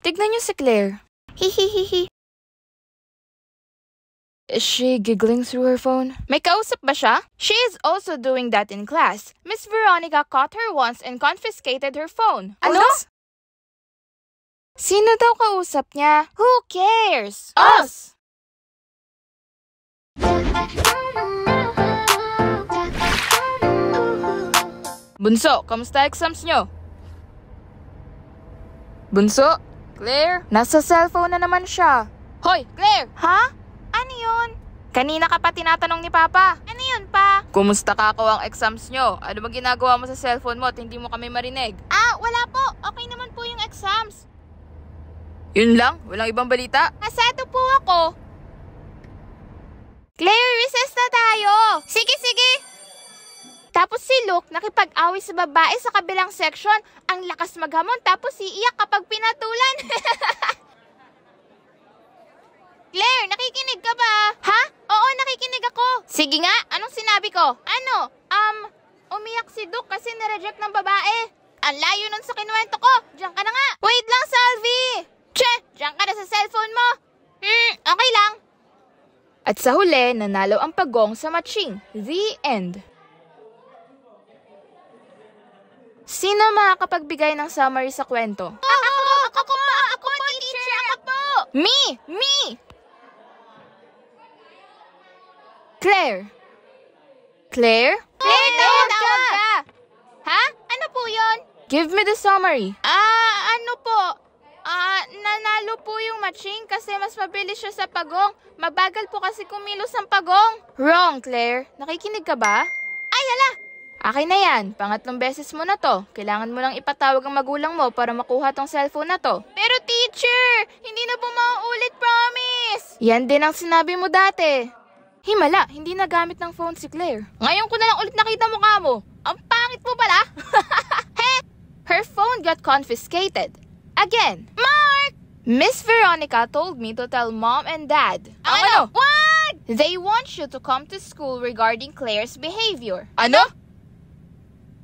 Tignan niyo si Claire. Hihihihi. Is she giggling through her phone? May kausap ba siya? She is also doing that in class. Miss Veronica caught her once and confiscated her phone. Ano? Sino daw kausap niya? Who cares? Us! Bunso, kamusta exams nyo? Bunso? Claire? Nasa cellphone na naman siya. Hoy, Claire! Ha? Ano yun? Kanina ka pa tinatanong ni Papa. Ano yun pa? Kumusta kako ang exams nyo? Ano bang ginagawa mo sa cellphone mo at hindi mo kami marinig? Wala po. Okay naman po yung exams. Yun lang? Walang ibang balita? Kasado po ako. Claire, recess na tayo. Sige. Tapos si Luke nakipag-away sa babae sa kabilang section. Ang lakas maghamon tapos iiyak kapag pinatulan. Claire, nakikinig ka ba? Ha? Oo, nakikinig ako. Sige nga, anong sinabi ko? Ano? Umiyak si Duke kasi nireject ng babae. Ang layo nun sa kinuwento ko. Diyan ka na nga. Wait lang, Salvi. Diyan ka na sa cellphone mo. Okay lang. At sa huli, nanalo ang pagong sa matching. The end. Sino makakapagbigay ng summary sa kwento? Ako po, teacher, ako po. Me! Claire? Claire, tawag ka. Ha? Ano po yun? Give me the summary. Ano po? Nanalo po yung matching kasi mas mabilis siya sa pagong. Mabagal po kasi kumilos ang pagong. Wrong, Claire. Nakikinig ka ba? Ay, hala! Akin na yan. Pangatlong beses mo na to. Kailangan mo lang ipatawag ang magulang mo para makuha tong cellphone na to. Pero teacher, hindi na po mauulit, promise! Yan din ang sinabi mo dati. Himala, hindi nagamit ng phone si Claire. Ngayon ko na lang ulit nakita mukha mo. Ang pangit mo pala. Her phone got confiscated. Again. Mark! Miss Veronica told me to tell Mom and Dad. Ano? What? They want you to come to school regarding Claire's behavior. Ano?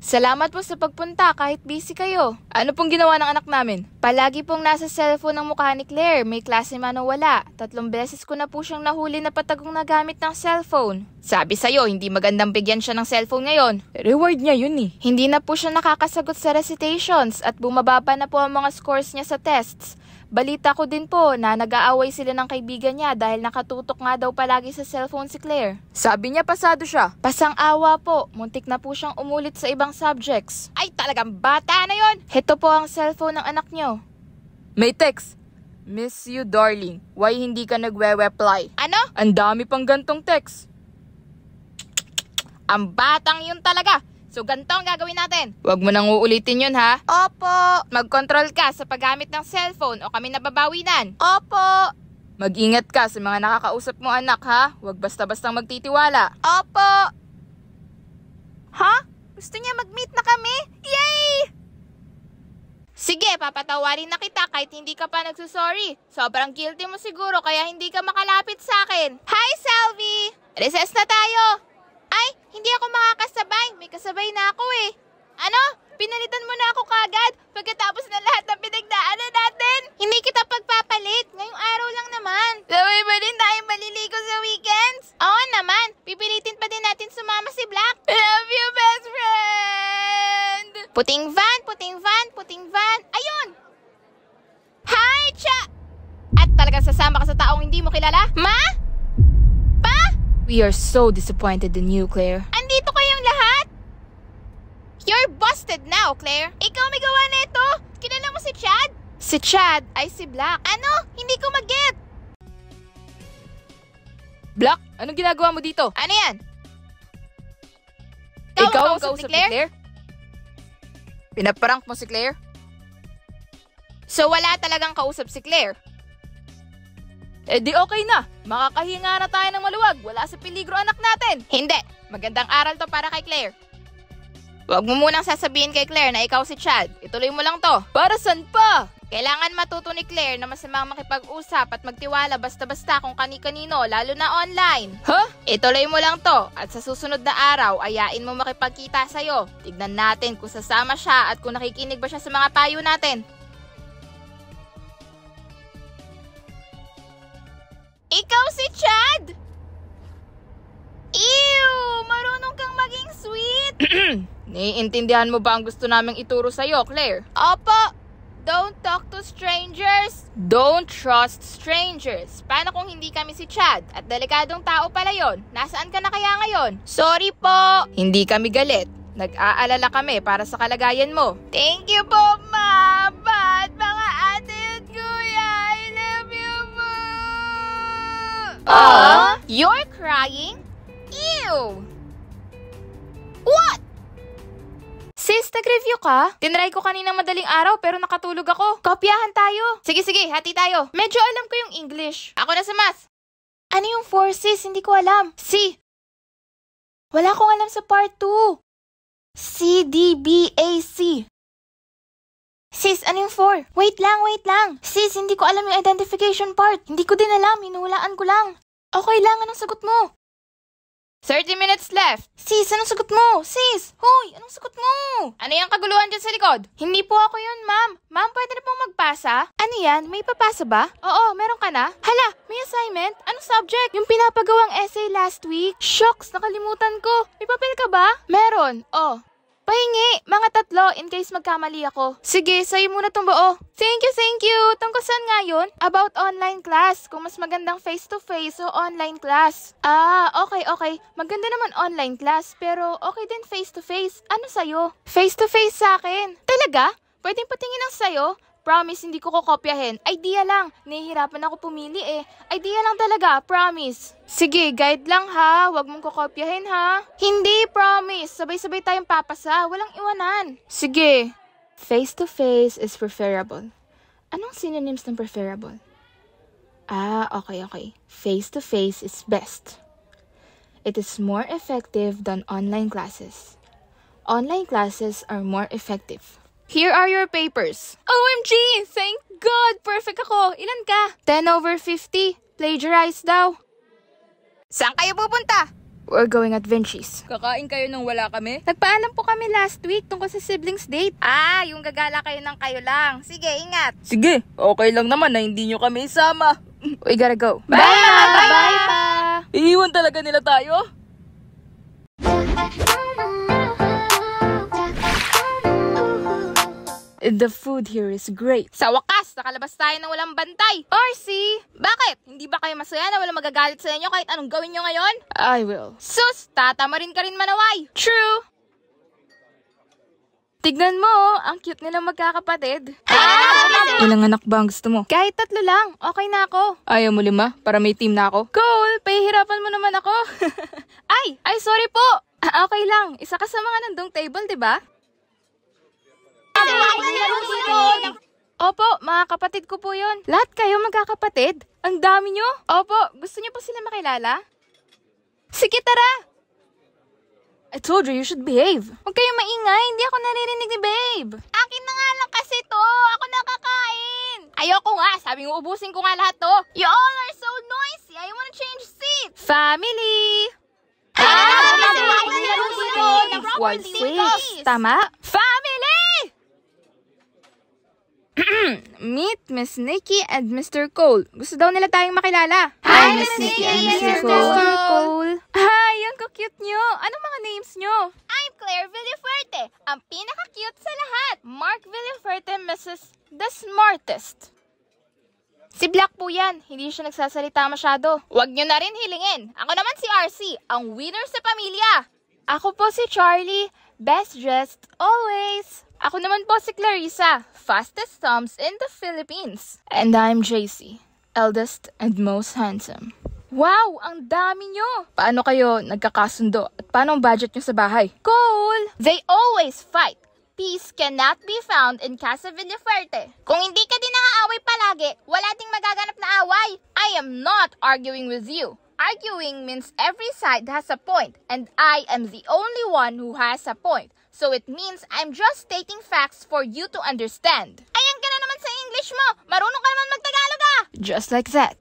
Salamat po sa pagpunta kahit busy kayo. Ano pong ginawa ng anak namin? Palagi pong nasa cellphone ng mukha ni Claire. May klase man o wala. 3 beses ko na po siyang nahuli na patagong nagamit ng cellphone. Sabi sa'yo, hindi magandang bigyan siya ng cellphone ngayon. Reward niya yun eh. Hindi na po siya nakakasagot sa recitations at bumababa na po ang mga scores niya sa tests. Balita ko din po na nag-aaway sila ng kaibigan niya dahil nakatutok nga daw palagi sa cellphone si Claire. Sabi niya pasado siya. Pasang-awa po. Muntik na po siyang umulit sa ibang subjects. Ay, talagang bata na yon. Heto po ang cellphone ng anak niyo. May text. Miss you, darling. Why hindi ka nagwe-reply? Ano? Ang dami pang gantong text. Ang batang yun talaga. So, ganito ang gagawin natin. Huwag mo nang uulitin yun, ha? Opo. Mag-control ka sa paggamit ng cellphone o kami nababawinan. Opo. Mag-ingat ka sa mga nakakausap mo anak, ha? Huwag basta-bastang magtitiwala. Opo. Ha? Gusto niya mag-meet na kami? Yay! Sige, papatawarin na kita kahit hindi ka pa nagsusorry. Sobrang guilty mo siguro kaya hindi ka makalapit sa akin. Hi, Salvi! Recess na tayo! Ay, hindi ako makakasabay. May kasabay na ako eh. Ano? Pinalitan mo na ako kagad pagkatapos na lahat ng pinagdaanan natin? Hindi kita pagpapalit. Ngayong araw lang naman. Sabay ba din tayo maliligo sa weekends? Oo naman. Pipilitin pa din natin sumama si Black. I love you, best friend! Puting van, puting van, puting van. Ayun! Hi, Cha! At talagang sasama ka sa taong hindi mo kilala? Ma? We are so disappointed in you, Claire. Andito kayong lahat? You're busted now, Claire. Ikaw may gawa na ito. Kilala mo si Chad? Si Chad ay si Black. Ano? Hindi ko mag-get. Black, anong ginagawa mo dito? Ano yan? Ikaw ang kausap ni Claire? Pinaprank mo si Claire? So wala talagang kausap si Claire? Eh di okay na. Makakahinga na tayo ng maluwag. Wala sa peligro anak natin. Hindi. Magandang aral to para kay Claire. Huwag mo munang sasabihin kay Claire na ikaw si Chad. Ituloy mo lang to. Para saan pa? Kailangan matuto ni Claire na masamang makipag-usap at magtiwala basta-basta kung kani-kanino, lalo na online. Huh? Ituloy mo lang to at sa susunod na araw, ayain mo makipagkita sa'yo. Tignan natin kung sasama siya at kung nakikinig ba siya sa mga payo natin. Naiintindihan mo ba ang gusto naming ituro sa'yo, Claire? Opo! Don't talk to strangers! Don't trust strangers. Paano kung hindi kami si Chad? At delikadong tao pala yon. Nasaan ka na kaya ngayon? Sorry po! Hindi kami galit. Nag-aalala kami para sa kalagayan mo. Thank you po, Ma'am! At mga ate at kuya, I love you po! You're crying? Ew! What? Sis, nag-review ka? Tinry ko kaninang madaling araw pero nakatulog ako. Kopyahan tayo. Sige, hati tayo. Medyo alam ko yung English. Ako na sa math. Ano yung 4, sis? Hindi ko alam. C. Wala akong alam sa part 2. C, D, B, A, C. Sis, ano yung 4? Wait lang. Sis, hindi ko alam yung identification part. Hindi ko din alam. Hinuhulaan ko lang. Okay lang, anong sagot mo? 30 minutes left. Sis, anong sagot mo? Sis, hoy, anong sagot mo? Ano yung kaguluhan dyan sa likod? Hindi po ako yun, ma'am. Ma'am, pwede na pong magpasa? Ano yan? May papasa ba? Oo, meron ka na? Hala, may assignment? Anong subject? Yung pinapagawang essay last week? Shucks, nakalimutan ko. May papel ka ba? Meron, oh. Pahingi, mga 3 in case magkamali ako. Sige, sa'yo muna tong buo. Thank you. Tungkol saan nga yun? About online class. Kung mas magandang face-to-face o online class. Okay. Maganda naman online class, pero okay din face-to-face. Ano sa'yo? Face-to-face sa akin. Talaga? Pwedeng patingin ang sa'yo? Promise, hindi ko kokopyahin. Idea lang. Nahihirapan ako pumili eh. Idea lang talaga, promise. Sige, guide lang ha. Huwag mong kokopyahin ha. Hindi, promise. Sabay-sabay tayong papasa. Walang iwanan. Sige. Face-to-face is preferable. Anong synonyms ng preferable? Okay. Face-to-face is best. It is more effective than online classes. Online classes are more effective. Here are your papers. OMG! Thank God! Perfect ako. Ilan ka? 10/50. Plagiarize daw. Saan kayo pupunta? We're going at Vinci's. Kakain kayo nang wala kami? Nagpaalam po kami last week tungkol sa siblings date. Yung gagala kayo ng kayo lang. Sige, ingat. Sige, okay lang naman na hindi nyo kami isama. We gotta go. Bye! Bye pa! Iiwan talaga nila tayo? The food here is great. Sa wakas, nakalabas tayo ng walang bantay. RC! Bakit? Hindi ba kayo masaya na walang magagalit sa inyo kahit anong gawin nyo ngayon? I will. Sus, tatama rin ka rin manaway. True! Tignan mo, ang cute nila magkakapatid. Ilang anak ba ang gusto mo? Kahit 3 lang, okay na ako. Ayaw mo 5 para may team na ako? Cool, pahihirapan mo naman ako. ay, sorry po. Okay lang, isa ka sa mga nandong table, di ba? Opo, mga kapatid ko po yun. Lahat kayo magkakapatid? Ang dami nyo? Opo, gusto nyo po sila makilala? Sige, tara! I told you should behave. Huwag kayong maingay, hindi ako naririnig ni babe. Akin na nga lang kasi to. Ako nakakain. Ayoko nga, sabi mo ubusin ko nga lahat to. You all are so noisy. I wanna change seats. Family! Properly, please. Tama? Family! Meet Miss Nikki and Mr. Cole. Gusto daw nila tayong makilala. Hi, Miss Nikki and Mr. Cole. Hi, ang cute nyo. Anong mga names nyo? I'm Claire Villafuerte, ang pinaka-cute sa lahat. Mark Villafuerte, Mrs. The Smartest. Si Black po yan. Hindi siya nagsasalita masyado. Huwag nyo na rin hilingin. Ako naman si RC, ang winner sa pamilya. Ako po si Charlie, best dressed always. Ako naman po si Clarissa, fastest thumbs in the Philippines. And I'm JC, eldest and most handsome. Wow, ang dami nyo! Paano kayo nagkakasundo? At paano ang budget nyo sa bahay? Cool! They always fight. Peace cannot be found in Casa Villafuerte. Kung hindi ka din nangaaway palagi, wala ding magaganap na away. I am not arguing with you. Arguing means every side has a point, and I am the only one who has a point. So it means I'm just stating facts for you to understand. Ayan ka na naman sa English mo! Marunong ka naman mag-Tagalog ah! Just like that.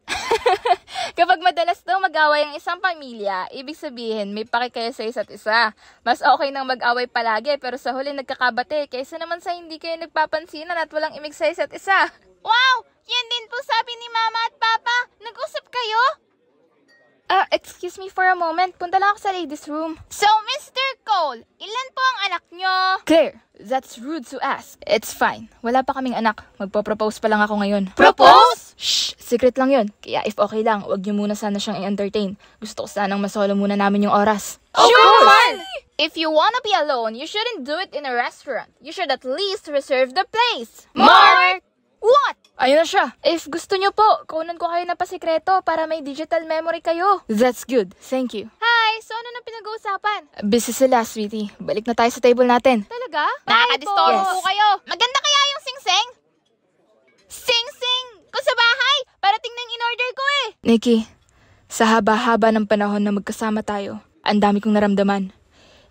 Kapag madalas daw mag-away ang isang pamilya, ibig sabihin may paki kayo sa isa't isa. Mas okay nang mag-away palagi pero sa huli nagkakabate kaysa naman sa hindi kayo nagpapansinan at walang imig sa isa't isa. Wow! Yan din po sabi ni Mama at Papa. Nag-usap kayo? Excuse me for a moment. Punta lang ako sa ladies' room. So, Mr. Cole, ilan po ang anak nyo? Claire, that's rude to ask. It's fine. Wala pa kaming anak. Magpo-propose pa lang ako ngayon. Propose? Shh! Secret lang yun. Kaya if okay lang, wag niyo muna sana siyang i-entertain. Gusto ko sanang masolo muna namin yung oras. Sure naman! If you wanna be alone, you shouldn't do it in a restaurant. You should at least reserve the place. Mark! What? Ayun na siya. If gusto niyo po, kunan ko kayo na pasikreto para may digital memory kayo. That's good. Thank you. Hi, so ano na pinag-uusapan? Busy sila, sweetie. Balik na tayo sa table natin. Talaga? Nakakadistorbo Yes. po kayo. Maganda kaya yung sing-sing? Sing-sing! Kung sa bahay, parating na yung in-order ko eh. Nikki, sa haba-haba ng panahon na magkasama tayo, ang dami kong naramdaman.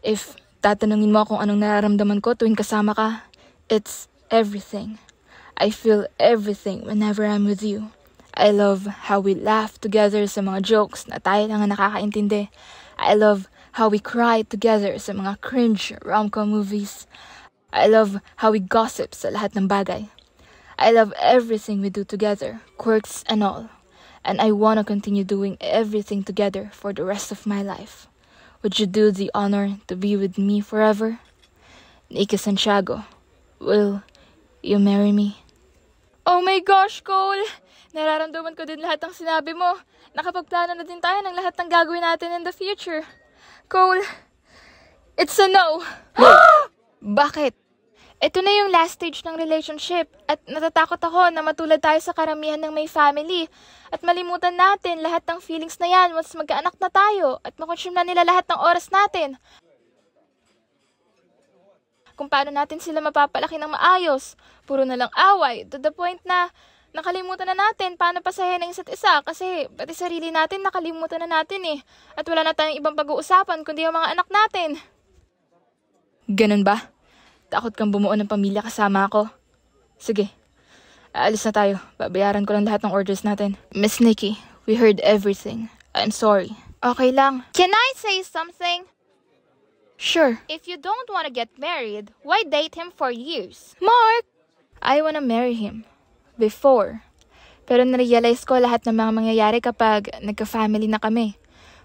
If tatanungin mo kung anong nararamdaman ko tuwing kasama ka, it's everything. I feel everything whenever I'm with you. I love how we laugh together sa mga jokes na tayo lang ang nakakaintindi. I love how we cry together sa mga cringe rom-com movies. I love how we gossip sa lahat ng bagay. I love everything we do together, quirks and all. And I want to continue doing everything together for the rest of my life. Would you do the honor to be with me forever? Nikki Santiago, will you marry me? Oh my gosh, Cole! Nararamdaman ko din lahat ng sinabi mo. Nakapagplano na din tayo ng lahat ng gagawin natin in the future. Cole, it's a no. Bakit? Ito na yung last stage ng relationship at natatakot ako na matulad tayo sa karamihan ng may family at malimutan natin lahat ng feelings na yan once magkaanak na tayo at makonsume na nila lahat ng oras natin. Kung paano natin sila mapapalaki ng maayos, puro na lang away, to the point na nakalimutan na natin paano pasahin ng isa't isa kasi pati sarili natin nakalimutan na natin eh at wala na tayong ibang pag-uusapan kundi ang mga anak natin. Ganun ba? Takot kang bumuo ng pamilya kasama ako? Sige, aalis na tayo. Babayaran ko lang lahat ng orders natin. Miss Nikki, we heard everything. I'm sorry. Okay lang. Can I say something? Sure. If you don't want to get married, why date him for years? Mark! I wanna marry him. Before. Pero narealize ko lahat ng mga mangyayari kapag nagka-family na kami.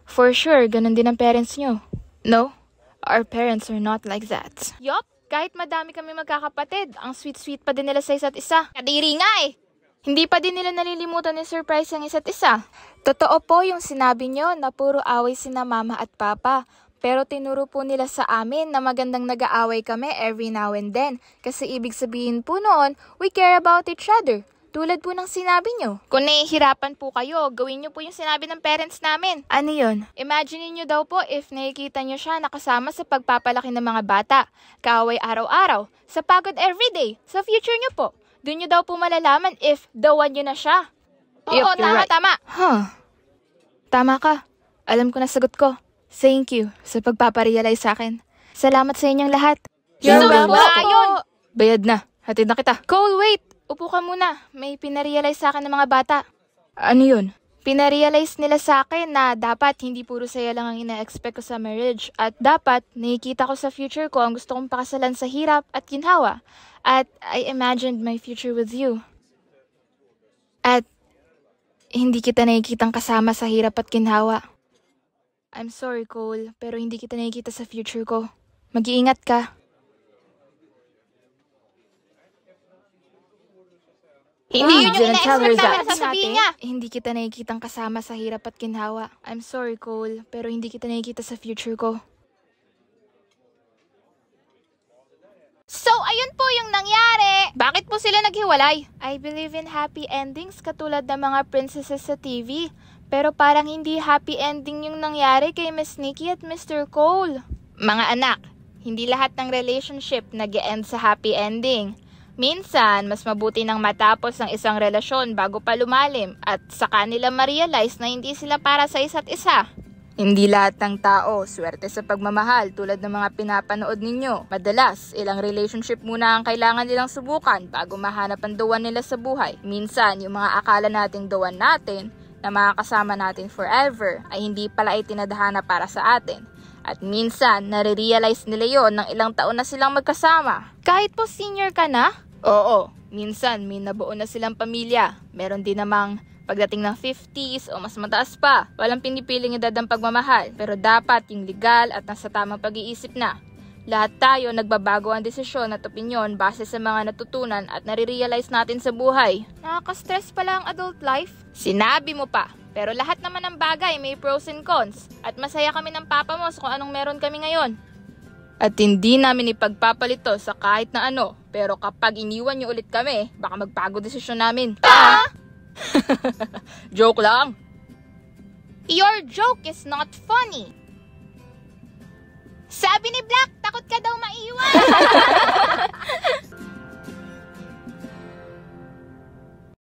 For sure, ganun din ang parents nyo. No, our parents are not like that. Yup, kahit madami kami magkakapatid, ang sweet-sweet pa din nila sa isa't isa. Kadiri nga eh. Hindi pa din nila nalilimutan yung surprise ang isa't isa. Totoo po yung sinabi nyo na puro away sina mama at papa. Pero tinuro po nila sa amin na magandang nag-aaway kami every now and then. Kasi ibig sabihin po noon, we care about each other. Tulad po ng sinabi nyo. Kung nahihirapan po kayo, gawin nyo po yung sinabi ng parents namin. Ano yun? Imagine nyo daw po if nakikita nyo siya nakasama sa pagpapalaki ng mga bata, kaaway araw-araw, sa pagod everyday, sa future nyo po. Doon nyo daw po malalaman if the one nyo na siya. Oo, Yup, you're right. tama. Tama ka. Alam ko na sagot ko. Thank you sa pagpaparealize sa akin. Salamat sa inyong lahat. You're welcome. welcome. Yun. Bayad na. Hatid na kita. Cole, wait! Upo ka muna. May pinarealize sa akin ng mga bata. Ano yun? Pinarealize nila sa akin na dapat hindi puro saya lang ang ina-expect ko sa marriage at dapat nakikita ko sa future ko ang gusto kong pakasalan sa hirap at ginhawa. At I imagined my future with you. At hindi kita nakikitang kasama sa hirap at ginhawa. I'm sorry, Cole, pero hindi kita nakikita sa future ko. Mag-iingat ka. Hindi yun yung Didn't tell her ina-expect namin that. na sasabihin niya. Hindi kita nakikitang kasama sa hirap at ginhawa. I'm sorry, Cole, pero hindi kita nakikita sa future ko. So, ayun po yung nangyari. Bakit po sila naghiwalay? I believe in happy endings katulad ng mga princesses sa TV. Pero parang hindi happy ending yung nangyari kay Miss Nikki at Mr. Cole. Mga anak, hindi lahat ng relationship nag-e-end sa happy ending. Minsan, mas mabuti nang matapos ang isang relasyon bago pa lumalim at saka nila ma-realize na hindi sila para sa isa't isa. Hindi lahat ng tao swerte sa pagmamahal tulad ng mga pinapanood ninyo. Madalas, ilang relationship muna ang kailangan nilang subukan bago mahanap ang the one nila sa buhay. Minsan, yung mga akala nating the one natin na makakasama natin forever ay hindi pala itinadhana para sa atin. At minsan, nare-realize nila yon ng ilang taon na silang magkasama. Kahit po senior ka na? Oo, minsan may nabuo na silang pamilya. Meron din namang pagdating ng 50s o mas mataas pa. Walang pinipiling edad ang pagmamahal, pero dapat yung legal at nasa tamang pag-iisip na. Lahat tayo nagbabago ang desisyon at opinyon base sa mga natutunan at nare-realize natin sa buhay. Nakaka-stress pala ang adult life. Sinabi mo pa. Pero lahat naman ng bagay may pros and cons. At masaya kami ng papa mo sa kung anong meron kami ngayon. At hindi namin ipagpapalito sa kahit na ano. Pero kapag iniwan niyo ulit kami, baka magbago desisyon namin. Joke lang. Your joke is not funny. Sabi ni Black, takot ka daw maiwan.